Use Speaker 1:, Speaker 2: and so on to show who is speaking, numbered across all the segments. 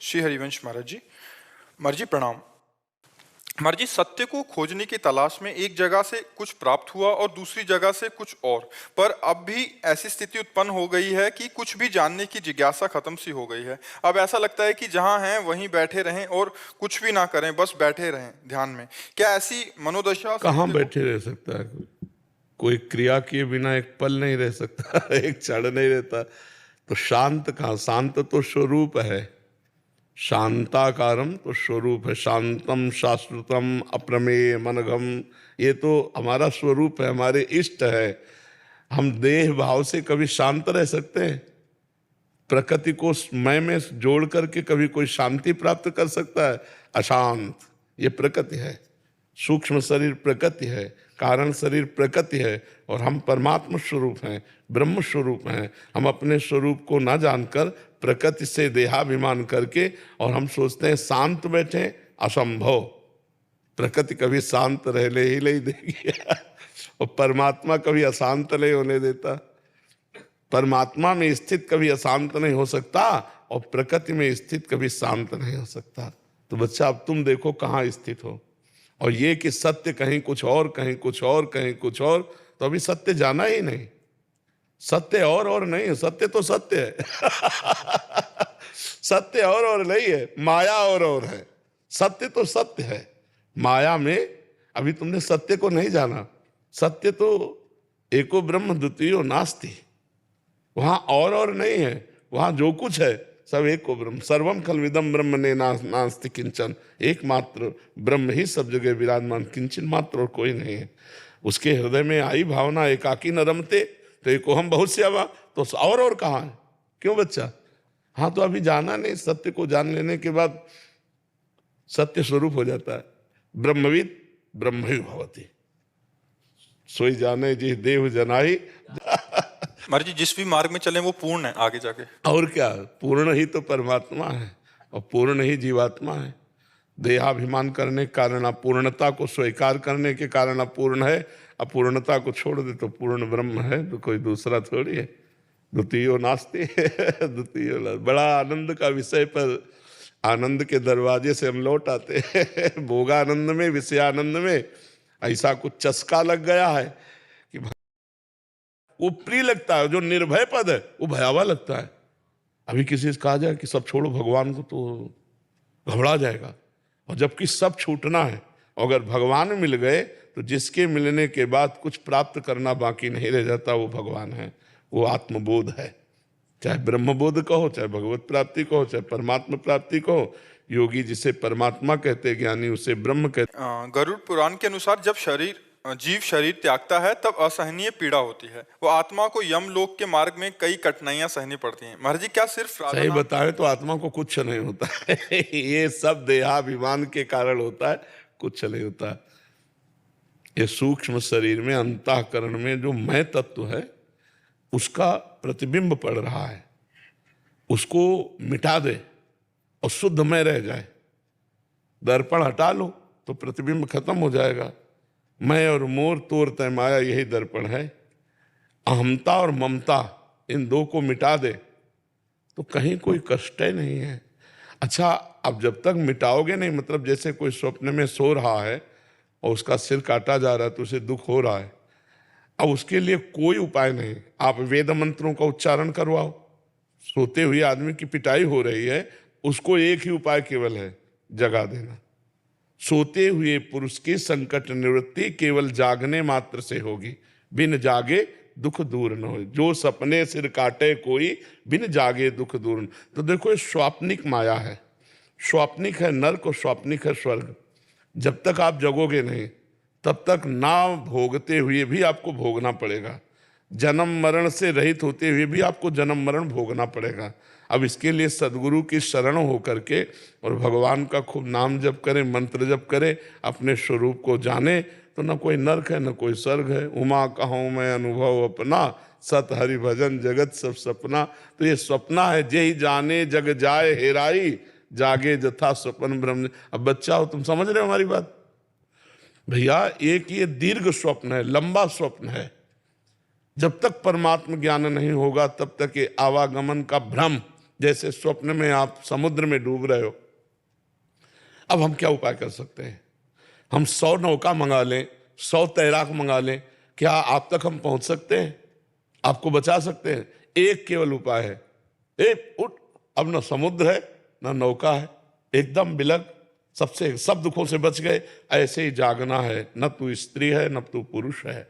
Speaker 1: श्री हरिवंश महाराज जी प्रणाम। महाराज जी, सत्य को खोजने की तलाश में एक जगह से कुछ प्राप्त हुआ और दूसरी जगह से कुछ और, पर अब भी ऐसी स्थिति उत्पन्न हो गई है कि कुछ भी जानने की जिज्ञासा खत्म सी हो गई है। अब ऐसा लगता है कि जहां हैं वहीं बैठे रहें और कुछ भी ना करें, बस बैठे रहें ध्यान में। क्या ऐसी मनोदशा
Speaker 2: कहाँ बैठे रह सकता है? कोई क्रिया किए बिना एक पल नहीं रह सकता, एक क्षण नहीं रहता। तो शांत कहाँ? शांत तो स्वरूप है, शांताकारम तो स्वरूप है। शांतम शाश्वतम अप्रमेय मनघम, ये तो हमारा स्वरूप है, हमारे इष्ट है। हम देह भाव से कभी शांत रह सकते हैं? प्रकृति को मैं में जोड़ करके कभी कोई शांति प्राप्त कर सकता है? अशांत, ये प्रकृति है। सूक्ष्म शरीर प्रकृति है, कारण शरीर प्रकृति है, और हम परमात्मा स्वरूप हैं, ब्रह्म स्वरूप हैं। हम अपने स्वरूप को ना जानकर प्रकृति से देहाभिमान करके और हम सोचते हैं शांत बैठे, असंभव। प्रकृति कभी शांत रहने ही नहीं देगी और परमात्मा कभी अशांत नहीं होने देता। परमात्मा में स्थित कभी अशांत नहीं हो सकता और प्रकृति में स्थित कभी शांत नहीं हो सकता। तो बच्चा, अब तुम देखो कहाँ स्थित हो। और ये कि सत्य कहीं कुछ और, कहीं कुछ और, कहीं कुछ और, तो अभी सत्य जाना ही नहीं। सत्य और नहीं, सत्य तो सत्य है सत्य और नहीं है, माया और है। सत्य तो सत्य है, माया में अभी तुमने सत्य को नहीं जाना। सत्य तो एको ब्रह्म द्वितीयो नास्ति, वहां और नहीं है। वहां जो कुछ है सब एक को ब्रह्म। सर्वम खलविदम ब्रह्म ने नास्ति किंचन, एकमात्र ब्रह्म ही सब जगह विराजमान, किंचन मात्र और कोई नहीं है। उसके हृदय में आई भावना एकाकी न रमते, तो एको हम बहुत श्यावा। तो और कहाँ है? क्यों बच्चा? हाँ, तो अभी जाना नहीं। सत्य को जान लेने के बाद सत्य स्वरूप हो जाता है। ब्रह्मविद ब्रह्म ही भवति, सोई जाने जी देव जनाई
Speaker 1: महाराज जी, जिस भी मार्ग में चले वो पूर्ण है आगे जाके।
Speaker 2: और क्या? पूर्ण ही तो परमात्मा है और पूर्ण ही जीवात्मा है। देहाभिमान करने के कारण अपूर्णता को स्वीकार करने के कारण अपूर्ण है। अपूर्णता को छोड़ दे तो पूर्ण ब्रह्म है, तो कोई दूसरा थोड़ी है। द्वितीयो नास्ति द्वितीयो। बड़ा आनंद का विषय, पर आनंद के दरवाजे से हम लौट आते हैं भोगानंद में, विषयानंद में ऐसा कुछ चस्का लग गया है कि वो प्रिय लगता है। जो निर्भय पद है वो भयावह लगता है। अभी किसी से कहा जाए कि सब छोड़ो भगवान को, तो घबरा जाएगा। और जबकि सब छूटना है, अगर भगवान मिल गए तो जिसके मिलने के बाद कुछ प्राप्त करना बाकी नहीं रह जाता, वो भगवान है, वो आत्मबोध है। चाहे ब्रह्मबोध कहो, चाहे भगवत प्राप्ति कहो, चाहे परमात्मा प्राप्ति कहो। योगी जिसे परमात्मा कहते, ज्ञानी उसे ब्रह्म कहते।
Speaker 1: गरुड़ पुराण के अनुसार जब जीव शरीर त्यागता है तब असहनीय पीड़ा होती है। वो आत्मा को यमलोक के मार्ग में कई कठिनाइयां सहनी पड़ती हैं। महाराज जी, क्या सिर्फ
Speaker 2: सही बताए तो आत्मा को कुछ नहीं होता है ये सब देहाभिमान के कारण होता है, कुछ नहीं होता। ये सूक्ष्म शरीर में, अंतःकरण में जो मैं तत्व है उसका प्रतिबिंब पड़ रहा है, उसको मिटा दे और शुद्ध में रह जाए। दर्पण हटा लो तो प्रतिबिंब खत्म हो जाएगा। मैं और मोर तोर तय माया, यही दर्पण है। अहमता और ममता, इन दो को मिटा दे तो कहीं कोई कष्ट ही नहीं है। अच्छा, अब जब तक मिटाओगे नहीं, मतलब जैसे कोई स्वप्न में सो रहा है और उसका सिर काटा जा रहा है तो उसे दुख हो रहा है। अब उसके लिए कोई उपाय नहीं। आप वेद मंत्रों का उच्चारण करवाओ। सोते हुए आदमी की पिटाई हो रही है, उसको एक ही उपाय केवल है, जगा देना। सोते हुए पुरुष की संकट निवृत्ति केवल जागने मात्र से होगी, बिन जागे दुख दूर न हो। जो सपने सिर काटे कोई, बिन जागे दुख दूर न। तो देखो, ये स्वाप्निक माया है। स्वाप्निक है नरक और स्वाप्निक है स्वर्ग। जब तक आप जगोगे नहीं तब तक ना भोगते हुए भी आपको भोगना पड़ेगा। जन्म मरण से रहित होते हुए भी आपको जन्म मरण भोगना पड़ेगा। अब इसके लिए सदगुरु की शरण होकर के और भगवान का खूब नाम जप करे, मंत्र जप करे, अपने स्वरूप को जाने, तो न कोई नरक है न कोई स्वर्ग है। उमा कहूँ मैं अनुभव अपना, सत हरि भजन जगत सब सपना। तो ये सपना है, जे ही जाने जग जाए हेराई, जागे जथा स्वप्न ब्रह्म। अब बच्चा हो, तुम समझ रहे हो हमारी बात भैया? एक ये दीर्घ स्वप्न है, लंबा स्वप्न है। जब तक परमात्म ज्ञान नहीं होगा तब तक ये आवागमन का भ्रम जैसे स्वप्न में आप समुद्र में डूब रहे हो। अब हम क्या उपाय कर सकते हैं? हम 100 नौका मंगा लें, 100 तैराक मंगा लें, क्या आप तक हम पहुंच सकते हैं? आपको बचा सकते हैं? एक केवल उपाय है, उठ। अब न समुद्र है न नौका है, एकदम बिलग, सब दुखों से बच गए। ऐसे ही जागना है, न तू स्त्री है न तू पुरुष है,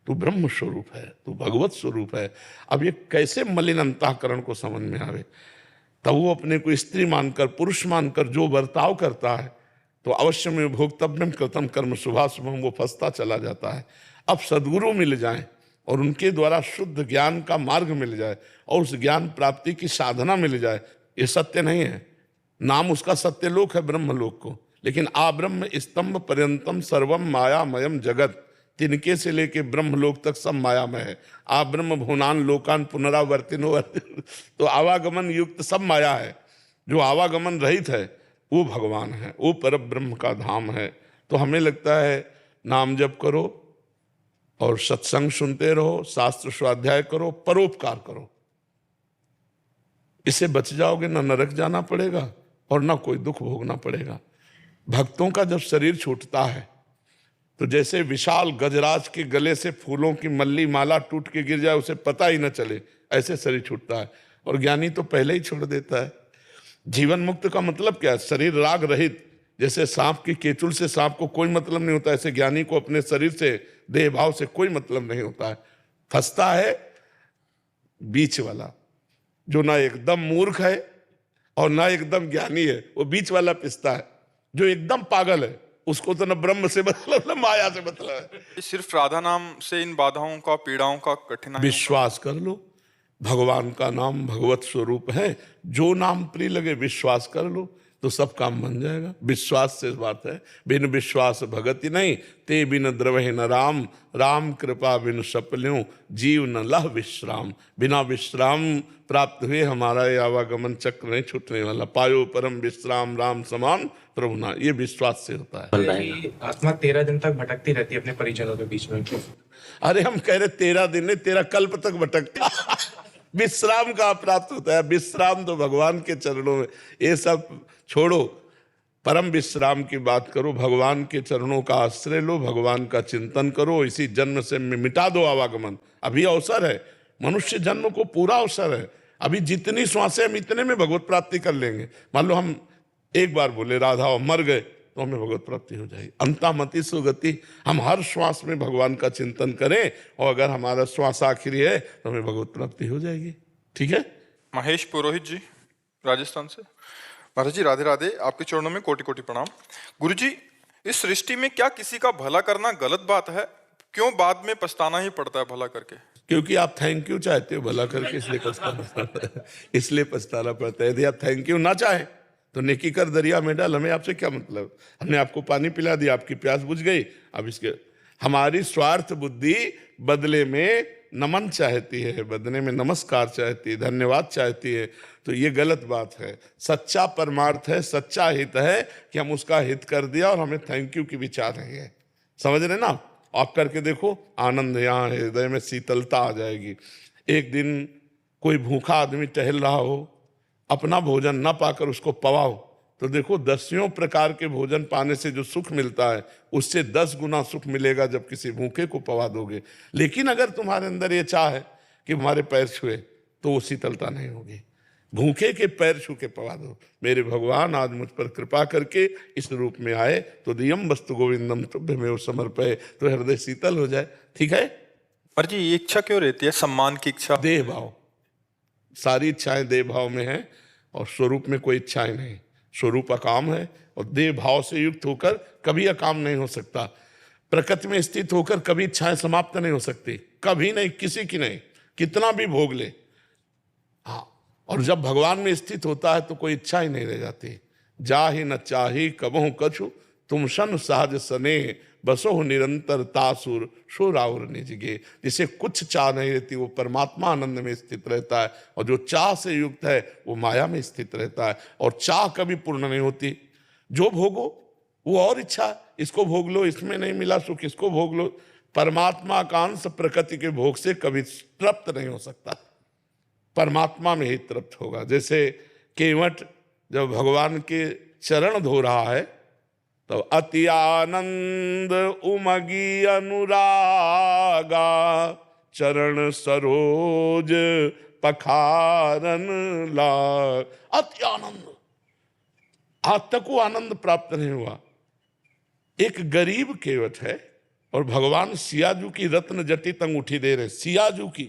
Speaker 2: तू ब्रह्म स्वरूप है, तू भगवत स्वरूप है। अब ये कैसे मलिन अंतःकरण को समझ में आवे? तब वो अपने को स्त्री मानकर, पुरुष मानकर जो बर्ताव करता है, तो अवश्य में भोक्तव्यम कृतम कर्म शुभाशुभम, वो फंसता चला जाता है। अब सद्गुरु मिल जाए और उनके द्वारा शुद्ध ज्ञान का मार्ग मिल जाए और उस ज्ञान प्राप्ति की साधना मिल जाए, ये सत्य नहीं है। नाम उसका सत्यलोक है, ब्रह्मलोक को, लेकिन आ ब्रह्म स्तंभ पर्यंतम सर्वम मायामयम जगत, तिनके से लेके ब्रह्मलोक तक सब मायामय है। आ ब्रह्म भुवनान लोकान पुनरावर्तिनो तो आवागमन युक्त सब माया है। जो आवागमन रहित है वो भगवान है, वो पर ब्रह्म का धाम है। तो हमें लगता है नाम जप करो और सत्संग सुनते रहो, शास्त्र स्वाध्याय करो, परोपकार करो, इससे बच जाओगे। ना नरक जाना पड़ेगा और ना कोई दुख भोगना पड़ेगा। भक्तों का जब शरीर छूटता है तो जैसे विशाल गजराज के गले से फूलों की मल्ली माला टूट के गिर जाए, उसे पता ही न चले, ऐसे शरीर छूटता है। और ज्ञानी तो पहले ही छोड़ देता है। जीवन मुक्त का मतलब क्या है? शरीर राग रहित। जैसे सांप की केचुल से सांप को कोई मतलब नहीं होता, ऐसे ज्ञानी को अपने शरीर से, देह भाव से कोई मतलब नहीं होता है। फंसता है बीच वाला, जो ना एकदम मूर्ख है और ना एकदम ज्ञानी है, वो बीच वाला पिसता है। जो एकदम पागल है उसको तो न ब्रह्म से मतलब न माया से मतलब है।
Speaker 1: सिर्फ राधा नाम से इन बाधाओं का, पीड़ाओं का कठिनाई
Speaker 2: विश्वास कर लो, भगवान का नाम भगवत स्वरूप है। जो नाम प्रिय लगे विश्वास कर लो तो सब काम बन जाएगा। विश्वास से बात है, बिन विश्वास भगति नहीं, ते बिन द्रवहि न राम, राम कृपा बिन सपल्यों, जीव न लह विश्राम। बिना विश्राम प्राप्त हुए हमारा ये आवागमन चक्र नहीं छूटने वाला। पायो परम विश्राम राम समान प्रभु ना, ये विश्वास से होता है।
Speaker 3: आत्मा 13 दिन तक भटकती रहती है अपने परिजनों के बीच में।
Speaker 2: अरे हम कह रहे 13 दिन नहीं, 13 कल्प तक भटकता विश्राम का प्राप्त होता है। विश्राम तो भगवान के चरणों में। ये सब छोड़ो, परम विश्राम की बात करो, भगवान के चरणों का आश्रय लो, भगवान का चिंतन करो। इसी जन्म से मिटा दो आवागमन। अभी अवसर है, मनुष्य जन्म को पूरा अवसर है। अभी जितनी श्वासें हम इतने में भगवत प्राप्ति कर लेंगे। मान लो हम एक बार बोले राधा और मर गए तो हमें भगवत प्राप्ति हो जाएगी। अंतामति सुगति। हम हर श्वास में भगवान का चिंतन करें और अगर हमारा श्वास आखिरी है तो हमें भगवत प्राप्ति हो जाएगी। ठीक है।
Speaker 1: महेश पुरोहित जी राजस्थान से। महाराज जी राधे राधे, आपके चरणों में कोटि कोटि प्रणाम। गुरु जी, इस सृष्टि में क्या किसी का भला करना गलत बात है? क्यों बाद में पछताना ही पड़ता है भला करके?
Speaker 2: क्योंकि आप थैंक यू चाहते हो भला करके, इसलिए पछताना पड़ता है। इसलिए पछताना पड़ता है। यदि आप थैंक यू ना चाहें तो नेकी कर दरिया में डाल, हमें आपसे क्या मतलब? हमने आपको पानी पिला दिया, आपकी प्यास बुझ गई। अब इसके हमारी स्वार्थ बुद्धि बदले में नमन चाहती है, बदले में नमस्कार चाहती है, धन्यवाद चाहती है, तो ये गलत बात है। सच्चा परमार्थ है, सच्चा हित है कि हम उसका हित कर दिया और हमें थैंक यू की विचार नहीं है। समझ रहे ना? आप करके देखो, आनंद यहाँ हृदय में शीतलता आ जाएगी। एक दिन कोई भूखा आदमी टहल रहा हो, अपना भोजन ना पाकर उसको पवाओ, तो देखो 10 प्रकार के भोजन पाने से जो सुख मिलता है उससे 10 गुना सुख मिलेगा जब किसी भूखे को पवा दोगे। लेकिन अगर तुम्हारे अंदर ये चाह है कि हमारे पैर छुए, तो वो शीतलता नहीं होगी। भूखे के पैर छू के पवा दो, मेरे भगवान आज मुझ पर कृपा करके इस रूप में आए तो दियम वस्तु गोविंदम तुभ्यमेव समर्पये, तो हृदय शीतल हो जाए। ठीक है।
Speaker 1: पर जी ये इच्छा क्यों रहती है, सम्मान की इच्छा?
Speaker 2: देह भाव, सारी इच्छाएं देह भाव में है और स्वरूप में कोई इच्छाएं नहीं। स्वरूप अकाम है और देह भाव से युक्त होकर कभी अकाम नहीं हो सकता। प्रकृति में स्थित होकर कभी इच्छाएं समाप्त नहीं हो सकती, कभी नहीं, किसी की नहीं, कितना भी भोग ले। हाँ, और जब भगवान में स्थित होता है तो कोई इच्छा ही नहीं रह जाती। जा ही न चाही कबहु कछु, तुम सन सहज सने, बसो निरंतर तासुर सो राउर निजगे। जिसे कुछ चाह नहीं रहती वो परमात्मा आनंद में स्थित रहता है, और जो चाह से युक्त है वो माया में स्थित रहता है। और चाह कभी पूर्ण नहीं होती। जो भोगो वो और इच्छा, इसको भोग लो, इसमें नहीं मिला सुख, इसको भोग लो। परमात्मा का अंश प्रकृति के भोग से कभी तृप्त नहीं हो सकता, परमात्मा में ही तृप्त होगा। जैसे केवट जब भगवान के चरण धो रहा है तो अति आनंद उमगी अनुरागा, चरण सरोज पखारन लाग। अति आनंद, आज तक वो आनंद प्राप्त नहीं हुआ। एक गरीब केवट है और भगवान सियाजू की रत्न जटित अंगूठी दे रहे, सियाजू की,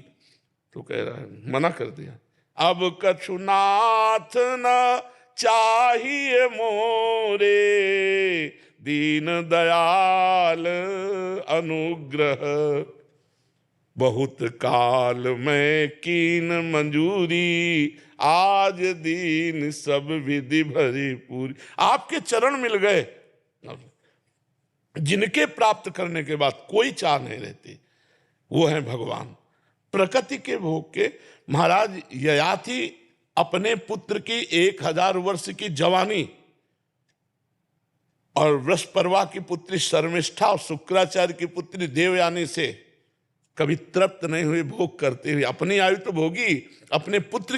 Speaker 2: तो कह रहा है, मना कर दिया, अब कछु नाथ न चाहिए मोरे, दीन दयाल अनुग्रह, बहुत काल में कीन मंजूरी, आज दीन सब विधि भरी पूरी। आपके चरण मिल गए, जिनके प्राप्त करने के बाद कोई चाह नहीं रहती, वो है भगवान। प्रकृति के भोग के महाराज ययाति अपने पुत्र की 1000 वर्ष की जवानी और वृषपर्वा की पुत्री शर्मिष्ठा और शुक्राचार्य की पुत्री देवयानी से कभी तृप्त नहीं हुए, भोग करते हुए। अपनी आयु तो भोगी, अपने पुत्र